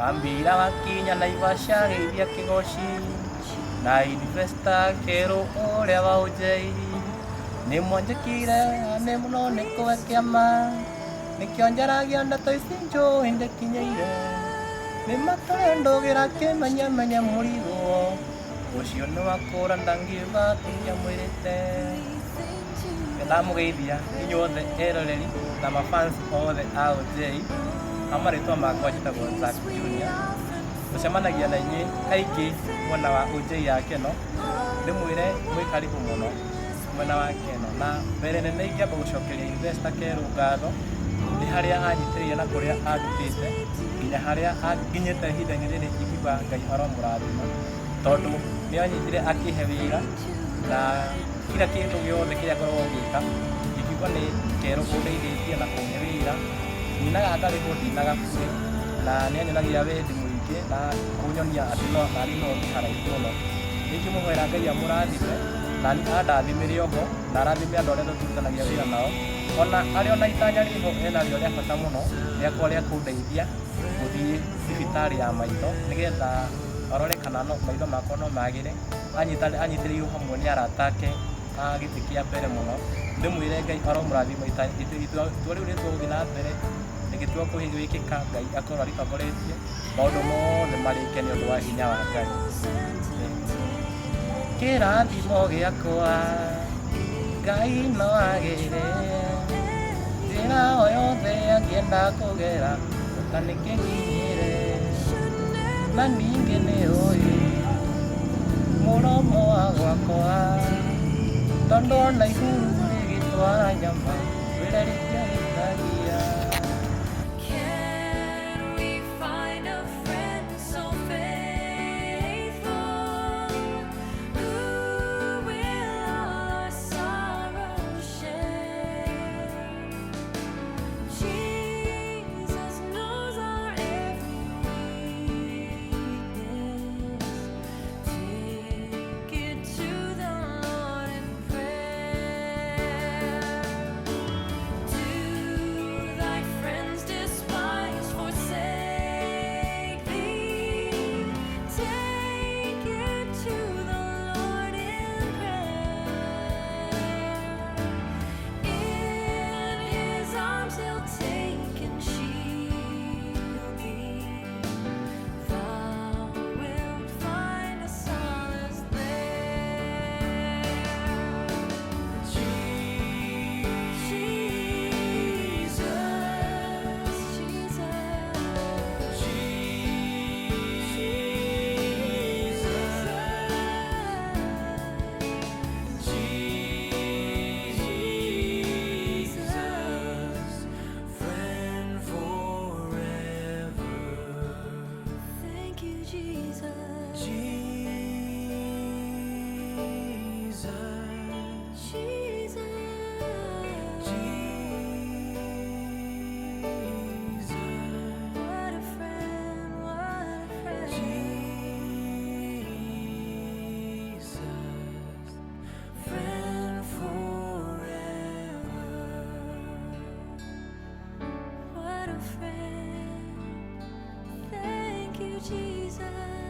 kambira wakinya Naivasha geithia kigoci na Investor Kero uria wa ujei ni mwanjikire ni muno ni kuwe kiama nikio njaragia ndeto ici njui ndikinyeire ni matore ndugira kimenyemenya murigo ucio ni wakura ndangiuga tingiamwirite ndamugeithia inyuothe eroreri na mafans othe a ujei amaritwa makwa njitagwo Zack Junior gucemanagia na inyuĩ kaingĩ mwena wa ujei ya Keno ndĩmwĩre mwĩ karibu mũno mwena wa Keno na mbere nene ingĩamba gũcokeria Investor Kero ngatho nĩ harĩa anyitĩrĩire na kũrĩa andutĩte nginya harĩa nginyĩte ihinda-inĩ rĩrĩ ingiuga Ngai aromũrathima tondũ nĩ anyitire akĩhe wĩra na kila kĩndũ gĩothe kĩrĩa ngoragwo ngĩka ingiuga nĩ Kero ũndeithĩtie na kũhe wĩra ninaga ngarĩhwo ndinaga bure na nĩ anyonagia wendi mũingĩ na kũnyonia atĩ no nani no haraihu mũno nĩngĩmũhoera Ngai amũrathime na andathimĩre oho na arathime andũ arĩa tũrutithanagia wĩra nao ona arĩ ona itanya rĩho enarĩo rĩa bata mũno rĩakwa rĩa kũndeithia gũthiĩ thibitarĩ ya maitho nĩgetha arore kana no maitho makwa no magĩre anyitĩrĩirwo hamwe nĩ arata ake a gĩtĩ kĩa mbere mũno ndĩmwĩre Ngai aromũrathima itua rĩu rĩtũgũthiĩ na mbere nĩgĩtua gwĩkĩka Ngai akorwo arĩtongoretie maũndũ mothe marĩke nĩ ũndũ wa hinya wa Ngai kĩrathimo gĩakwa Ngai no agĩre njĩra o yothe angĩenda kũgera na nĩkĩnginyĩre na ningĩ nĩ ũĩ mũromo wa gwakwa tondũ ona ihuru rĩgĩtwara nyama wĩra rĩngĩ rĩtagia Jesus.